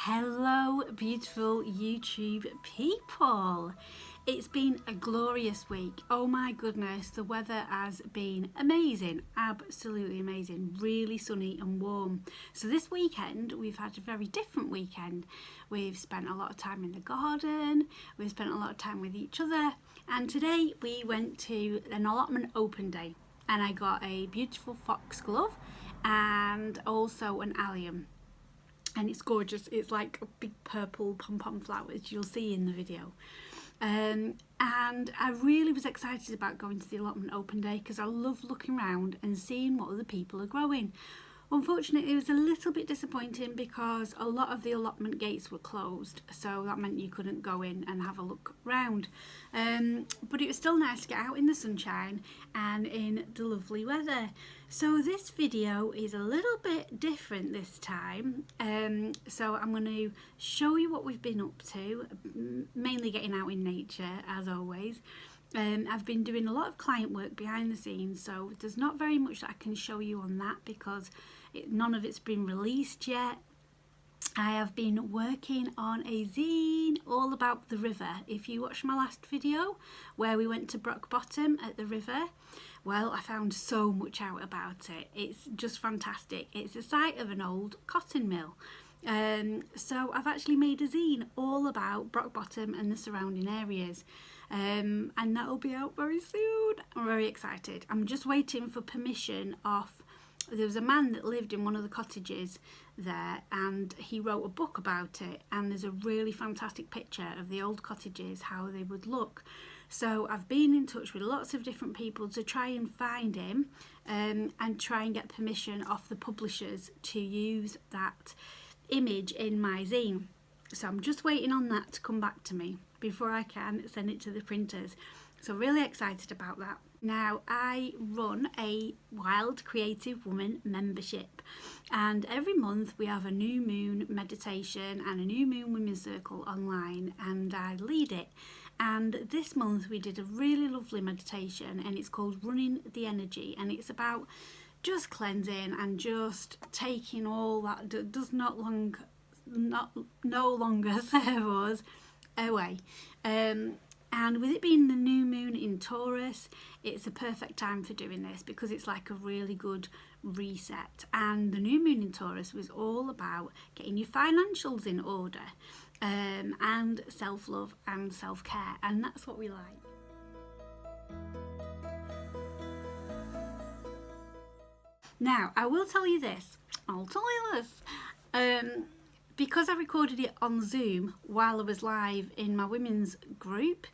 Hello beautiful YouTube people. It's been a glorious week. Oh my goodness, the weather has been amazing, absolutely amazing, really sunny and warm. So this weekend we've had a very different weekend. We've spent a lot of time in the garden, we've spent a lot of time with each other, and today we went to an allotment open day and I got a beautiful foxglove and also an allium. And it's gorgeous. It's like a big purple pom-pom flowers you'll see in the video. And I really was excited about going to the allotment open day because I love looking around and seeing what other people are growing. Unfortunately, it was a little bit disappointing because a lot of the allotment gates were closed, so that meant you couldn't go in and have a look round. But it was still nice to get out in the sunshine and in the lovely weather. So this video is a little bit different this time. So I'm going to show you what we've been up to, mainly getting out in nature as always. I've been doing a lot of client work behind the scenes, so there's not very much that I can show you on that because none of it's been released yet. I have been working on a zine all about the river. If you watched my last video where we went to Brock Bottom at the river, well, I found so much out about it. It's just fantastic. It's the site of an old cotton mill. So I've actually made a zine all about Brock Bottom and the surrounding areas. And that'll be out very soon. I'm very excited. I'm just waiting for permission off. There was a man that lived in one of the cottages there and he wrote a book about it, and there's a really fantastic picture of the old cottages, how they would look. So I've been in touch with lots of different people to try and find him and try and get permission off the publishers to use that image in my zine. So I'm just waiting on that to come back to me before I can send it to the printers. So really excited about that. Now I run a Wild Creative Woman membership, and every month we have a new moon meditation and a new moon women's circle online, and I lead it. And this month we did a really lovely meditation and it's called Running the Energy, and it's about just cleansing and just taking all that does no longer serve us away. And with it being the new moon in Taurus, it's a perfect time for doing this because it's like a really good reset. And the new moon in Taurus was all about getting your financials in order, and self-love and self-care, and that's what we like. Now, I will tell you this. Because I recorded it on Zoom while I was live in my women's group,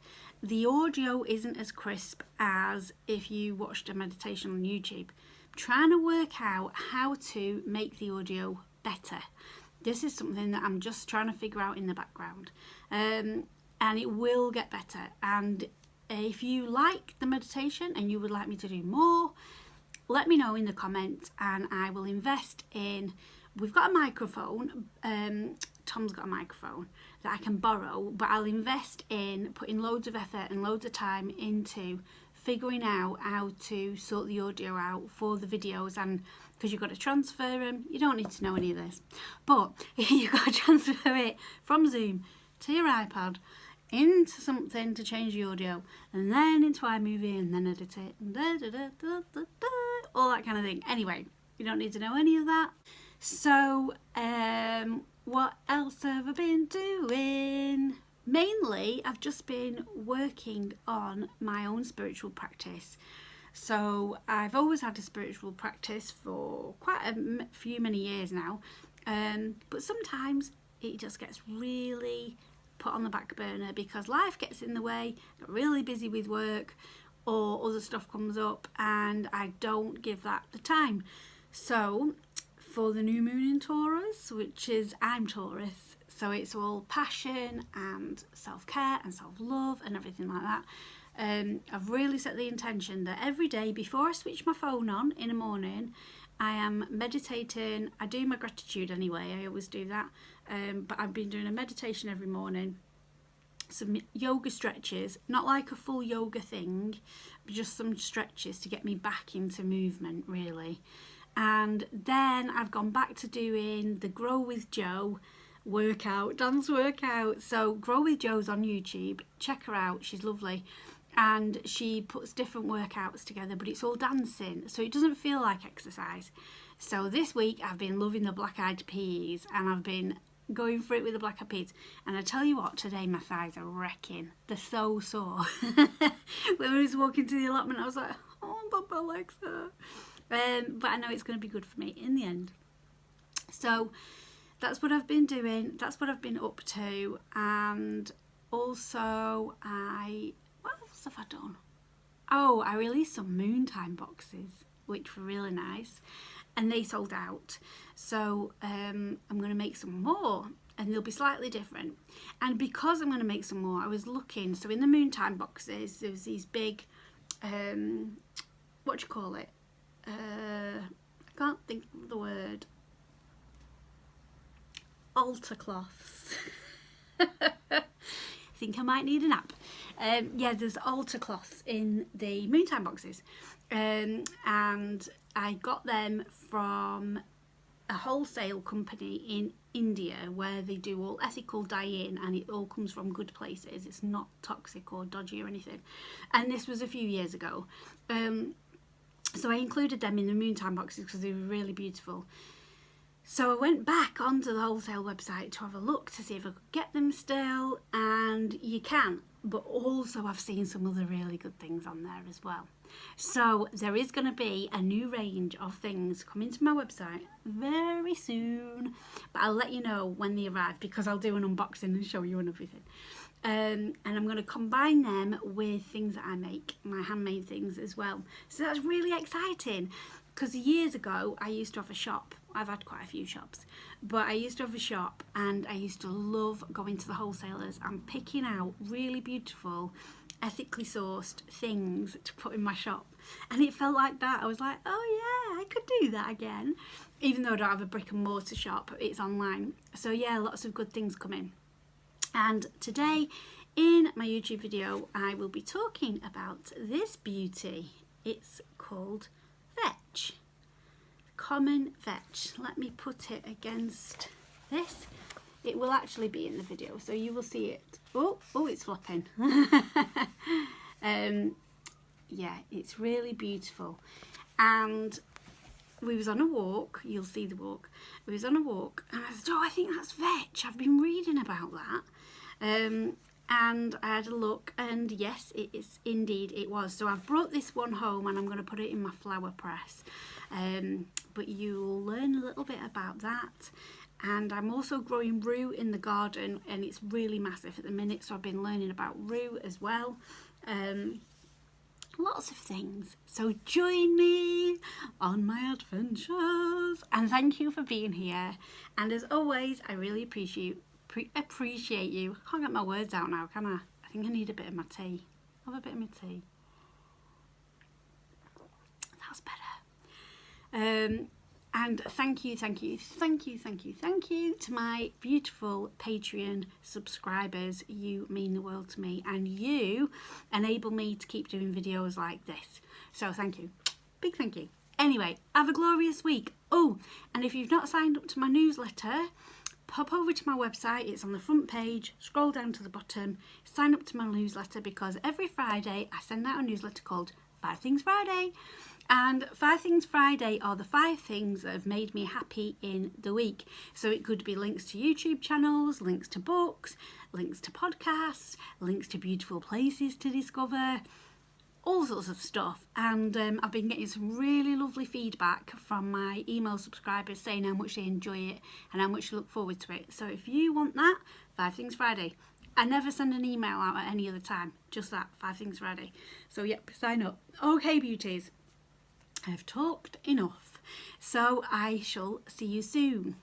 the audio isn't as crisp as if you watched a meditation on YouTube. I'm trying to work out how to make the audio better. This is something that I'm just trying to figure out in the background. And it will get better. And if you like the meditation and you would like me to do more, let me know in the comments and I will invest in. We've got a microphone, Tom's got a microphone that I can borrow, but I'll invest in putting loads of effort and loads of time into figuring out how to sort the audio out for the videos, and because you've got to transfer them, you don't need to know any of this, but you've got to transfer it from Zoom to your iPad into something to change the audio, and then into iMovie, and then edit it, and all that kind of thing. Anyway, you don't need to know any of that. So, what else have I been doing? Mainly, I've just been working on my own spiritual practice. So, I've always had a spiritual practice for quite a few many years now, but sometimes it just gets really put on the back burner because life gets in the way, get really busy with work, or other stuff comes up, and I don't give that the time. So, for the new moon in Taurus, which is I'm Taurus, so it's all passion and self-care and self-love and everything like that. I've really set the intention that every day before I switch my phone on in the morning, I am meditating. I do my gratitude anyway, I always do that, but I've been doing a meditation every morning, some yoga stretches, not like a full yoga thing, but just some stretches to get me back into movement really. And then I've gone back to doing the Grow with Joe dance workout. So Grow with Jo's on YouTube. Check her out. She's lovely. And she puts different workouts together, but it's all dancing, so it doesn't feel like exercise. So this week I've been loving the black eyed peas, and I've been going for it with the black eyed peas. And I tell you what, today my thighs are wrecking. They're so sore. When I was walking to the allotment, I was like, oh, but my legs hurt. But I know it's going to be good for me in the end. So that's what I've been doing. That's what I've been up to. And also what else have I done? Oh, I released some Moontime boxes, which were really nice, and they sold out. So I'm going to make some more, and they'll be slightly different. And because I'm going to make some more, I was looking. So in the Moontime boxes, there was these big, what do you call it? I can't think of the word. Altar cloths. I think I might need a nap. Yeah, there's altar cloths in the Moontime boxes, and I got them from a wholesale company in India where they do all ethical dyeing, and it all comes from good places. It's not toxic or dodgy or anything. And this was a few years ago, so I included them in the Moontime boxes because they were really beautiful. So I went back onto the wholesale website to have a look to see if I could get them still, and you can, but also I've seen some other really good things on there as well. So there is going to be a new range of things coming to my website very soon, but I'll let you know when they arrive, because I'll do an unboxing and show you and everything. And I'm going to combine them with things that I make, my handmade things as well. So that's really exciting, because years ago I used to have a shop. I've had quite a few shops, but I used to have a shop, and I used to love going to the wholesalers and picking out really beautiful, ethically sourced things to put in my shop. And it felt like that. I was like, oh yeah, I could do that again. Even though I don't have a brick and mortar shop, it's online. So yeah, lots of good things coming. And today in my YouTube video, I will be talking about this beauty. It's called vetch. Common vetch. Let me put it against this. It will actually be in the video, so you will see it. Oh, it's flopping. Yeah, it's really beautiful. And we was on a walk. You'll see the walk. We was on a walk, and I said, oh, I think that's vetch. I've been reading about that. And I had a look, and yes, it is indeed, it was. So I've brought this one home, and I'm going to put it in my flower press. But you'll learn a little bit about that. And I'm also growing rue in the garden, and it's really massive at the minute, so I've been learning about rue as well. Lots of things. So join me on my adventures, and thank you for being here. And as always, I really appreciate you. I can't get my words out now, can I? I think I need a bit of my tea. Have a bit of my tea. That's better. And thank you to my beautiful Patreon subscribers. You mean the world to me, and you enable me to keep doing videos like this. So thank you. Big thank you. Anyway, have a glorious week. Oh, and if you've not signed up to my newsletter, pop over to my website. It's on the front page. Scroll down to the bottom. Sign up to my newsletter, because every Friday I send out a newsletter called 5 Things Friday. And 5 Things Friday are the 5 things that have made me happy in the week. So it could be links to YouTube channels, links to books, links to podcasts, links to beautiful places to discover, all sorts of stuff. And I've been getting some really lovely feedback from my email subscribers saying how much they enjoy it and how much they look forward to it. So if you want that, 5 Things Friday. I never send an email out at any other time, just that, 5 Things Friday. So yep, sign up. Okay, beauties, I've talked enough, so I shall see you soon.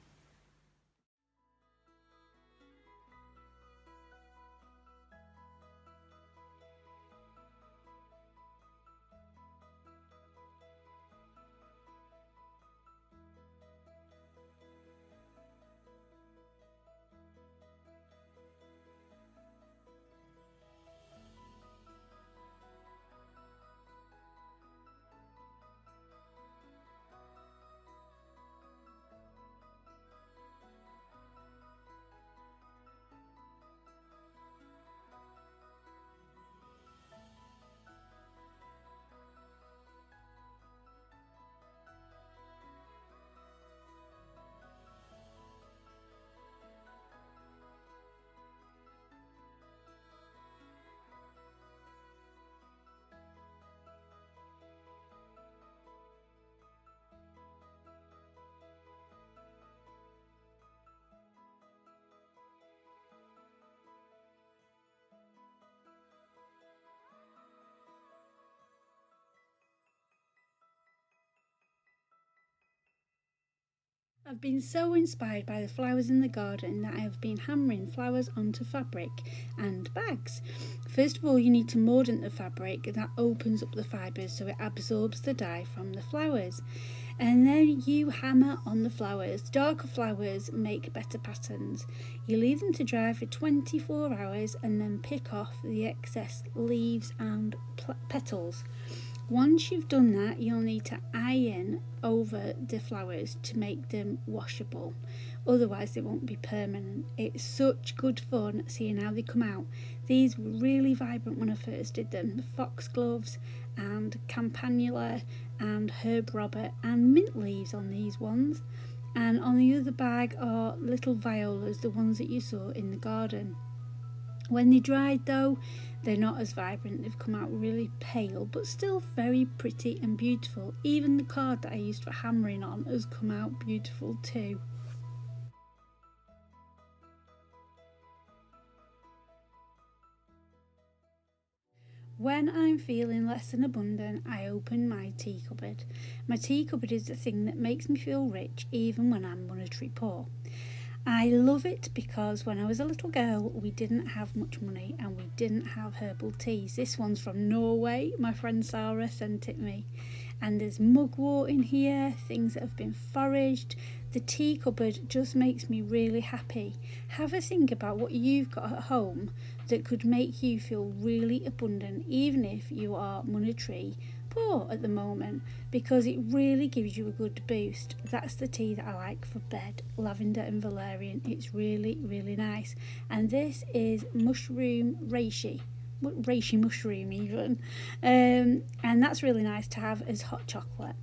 I've been so inspired by the flowers in the garden that I have been hammering flowers onto fabric and bags. First of all, you need to mordant the fabric. That opens up the fibres so it absorbs the dye from the flowers. And then you hammer on the flowers. Darker flowers make better patterns. You leave them to dry for 24 hours and then pick off the excess leaves and petals. Once you've done that, you'll need to iron over the flowers to make them washable. Otherwise, they won't be permanent. It's such good fun seeing how they come out. These were really vibrant when I first did them. The foxgloves and campanula and herb robert and mint leaves on these ones. And on the other bag are little violas, the ones that you saw in the garden. When they dried though, they're not as vibrant. They've come out really pale, but still very pretty and beautiful. Even the card that I used for hammering on has come out beautiful too. When I'm feeling less than abundant, I open my tea cupboard. My tea cupboard is the thing that makes me feel rich even when I'm monetary poor. I love it because when I was a little girl, we didn't have much money and we didn't have herbal teas. This one's from Norway. My friend Sarah sent it me. And there's mugwort in here, things that have been foraged. The tea cupboard just makes me really happy. Have a think about what you've got at home that could make you feel really abundant, even if you are monetary poor at the moment, because it really gives you a good boost. That's the tea that I like for bed, lavender and valerian. It's really, really nice. And this is mushroom reishi mushroom even, and that's really nice to have as hot chocolate.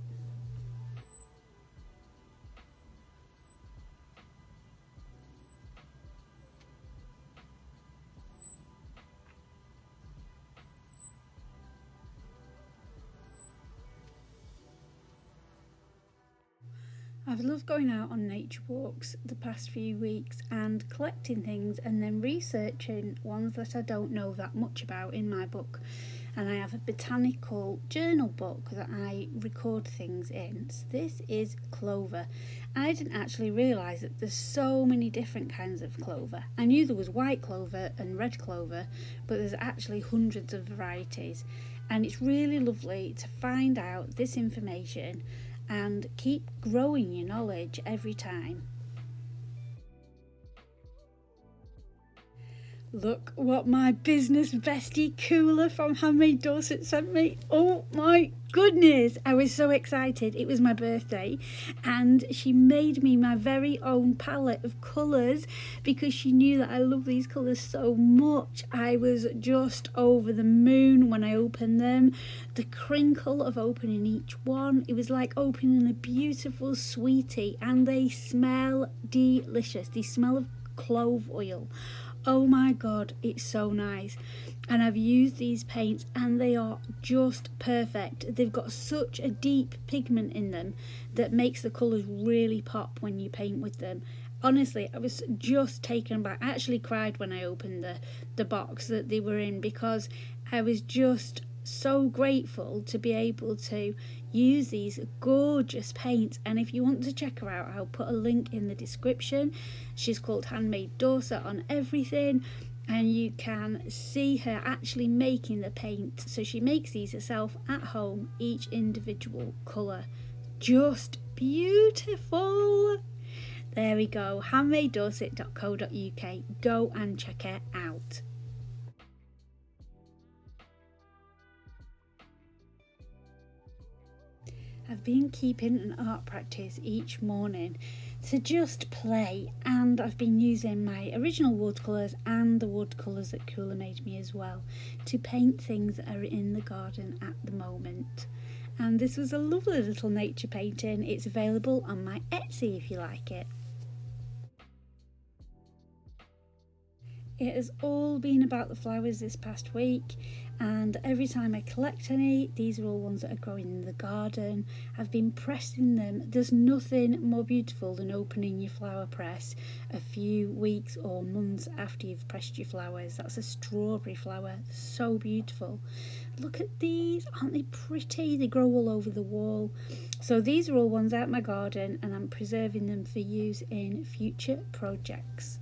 I've loved going out on nature walks the past few weeks and collecting things and then researching ones that I don't know that much about in my book. And I have a botanical journal book that I record things in. So this is clover. I didn't actually realise that there's so many different kinds of clover. I knew there was white clover and red clover, but there's actually hundreds of varieties. And it's really lovely to find out this information and keep growing your knowledge every time. Look what my business bestie Cooler from Handmade Dorset sent me. Oh my goodness, I was so excited. It was my birthday and she made me my very own palette of colours because she knew that I love these colours so much. I was just over the moon when I opened them. The crinkle of opening each one, it was like opening a beautiful sweetie, and they smell delicious. They smell of clove oil. Oh my god, it's so nice. And I've used these paints and they are just perfect. They've got such a deep pigment in them that makes the colours really pop when you paint with them. Honestly, I was just taken aback. I actually cried when I opened the box that they were in because I was just so grateful to be able to use these gorgeous paints. And if you want to check her out, I'll put a link in the description. She's called Handmade Dorset on everything, and you can see her actually making the paint. So she makes these herself at home, each individual colour. Just beautiful. There we go, handmadedorset.co.uk. Go and check it out. I've been keeping an art practice each morning to just play, and I've been using my original watercolours and the watercolours that Cooler made me as well to paint things that are in the garden at the moment. And this was a lovely little nature painting. It's available on my Etsy if you like it. It has all been about the flowers this past week, and every time I collect any, these are all ones that are growing in the garden. I've been pressing them. There's nothing more beautiful than opening your flower press a few weeks or months after you've pressed your flowers. That's a strawberry flower, so beautiful. Look at these, aren't they pretty? They grow all over the wall. So these are all ones out my garden, and I'm preserving them for use in future projects.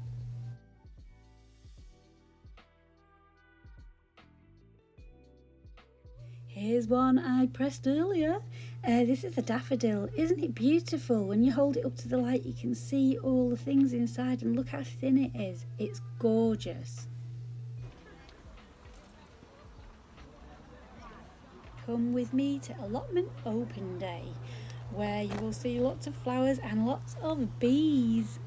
Here's one I pressed earlier. This is a daffodil. Isn't it beautiful? When you hold it up to the light, you can see all the things inside, and look how thin it is. It's gorgeous. Come with me to allotment open day, where you will see lots of flowers and lots of bees.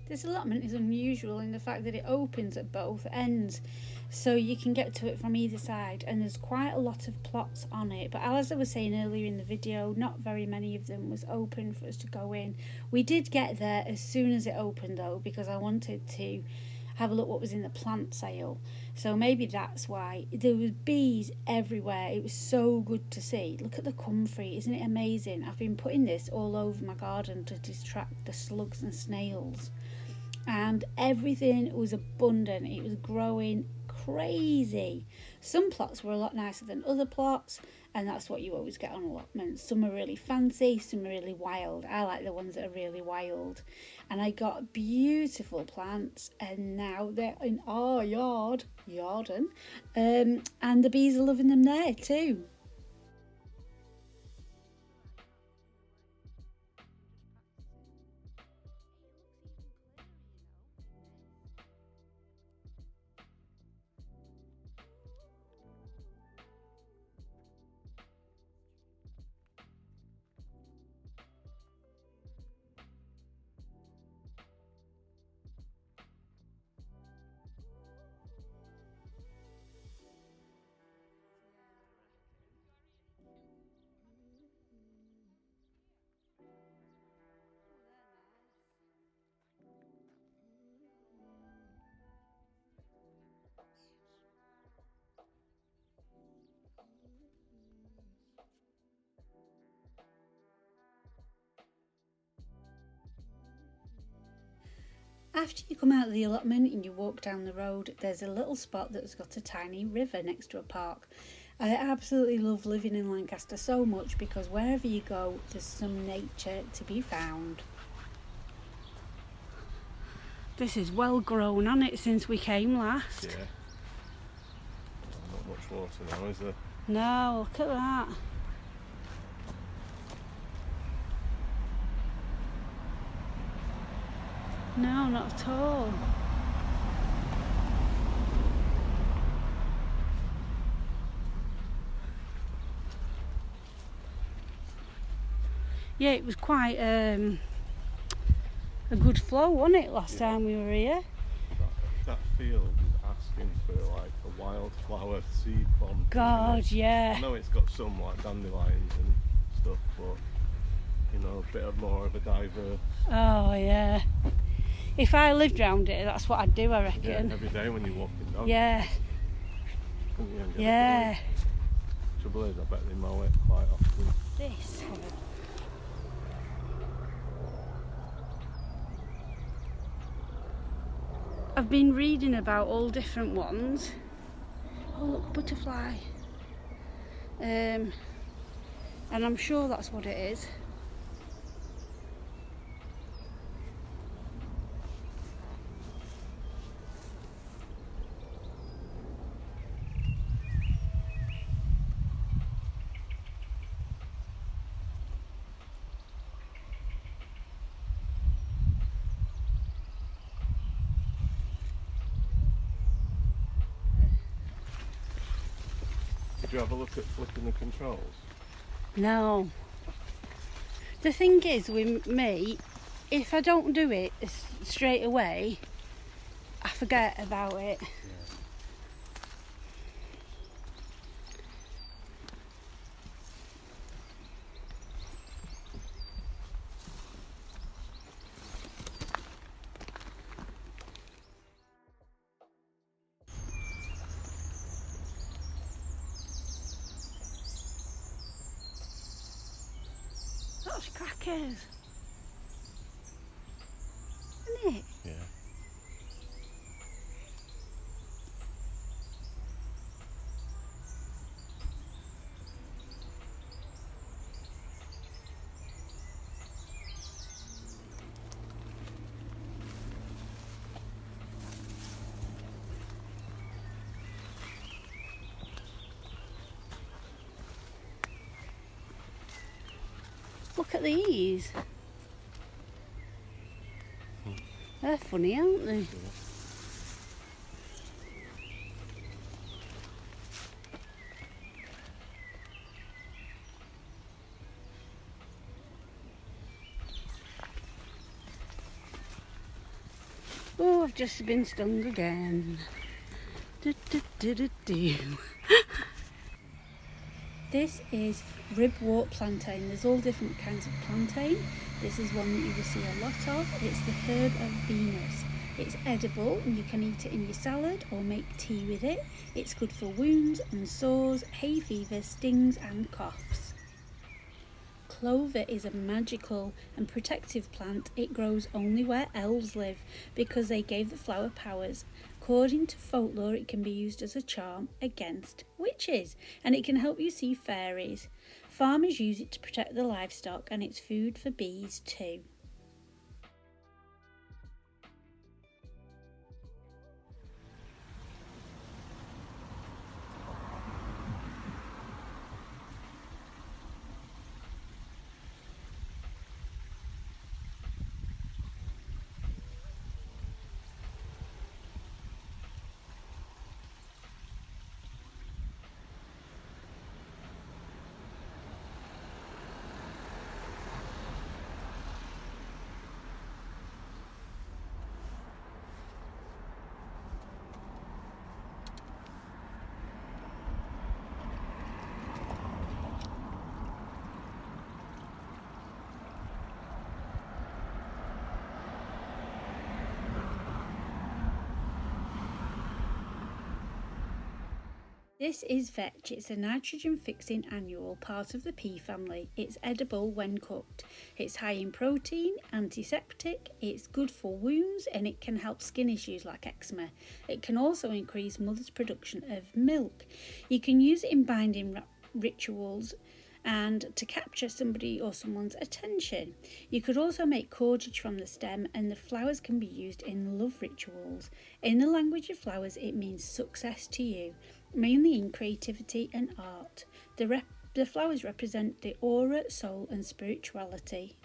This allotment is unusual in the fact that it opens at both ends, so you can get to it from either side, and there's quite a lot of plots on it. But as I was saying earlier in the video, not very many of them was open for us to go in. We did get there as soon as it opened though, because I wanted to have a look what was in the plant sale, so maybe that's why. There was bees everywhere. It was so good to see. Look at the comfrey, isn't it amazing? I've been putting this all over my garden to distract the slugs and snails, and everything was abundant. It was growing crazy. Some plots were a lot nicer than other plots, and that's what you always get on allotments. Some are really fancy, some are really wild. I like the ones that are really wild. And I got beautiful plants, and now they're in our garden, and the bees are loving them there too. After you come out of the allotment and you walk down the road, there's a little spot that's got a tiny river next to a park. I absolutely love living in Lancaster so much, because wherever you go, there's some nature to be found. This is well grown on it since we came last. Yeah. Not much water now, is there? No, look at that. No, not at all. Yeah, it was quite a good flow, wasn't it, last time we were here? That field is asking for like a wildflower seed bomb. God, yeah. I know it's got some like dandelions and stuff, but you know, a bit of more of a diverse. Oh yeah. If I lived round it, that's what I'd do, I reckon. Yeah, every day when you're walking down. Yeah. Yeah. Trouble is, I bet they mow it quite often. This. I've been reading about all different ones. Oh look, butterfly. And I'm sure that's what it is. Did you have a look at flicking the controls? No. The thing is with me, if I don't do it straight away, I forget about it. Yeah. Crackers. Isn't it? Yeah. Look at these. They're funny, aren't they? Oh, I've just been stung again. Do, do, do, do, do. This is ribwort plantain. There's all different kinds of plantain. This is one that you will see a lot of. It's the herb of Venus. It's edible and you can eat it in your salad or make tea with it. It's good for wounds and sores, hay fever, stings and coughs. Clover is a magical and protective plant. It grows only where elves live because they gave the flower powers. According to folklore, it can be used as a charm against witches and it can help you see fairies. Farmers use it to protect the livestock and it's food for bees too. This is vetch. It's a nitrogen fixing annual, part of the pea family. It's edible when cooked. It's high in protein, antiseptic, it's good for wounds and it can help skin issues like eczema. It can also increase mother's production of milk. You can use it in binding rituals and to capture somebody or someone's attention. You could also make cordage from the stem and the flowers can be used in love rituals. In the language of flowers, it means success to you, mainly in creativity and art. The flowers represent the aura, soul and spirituality.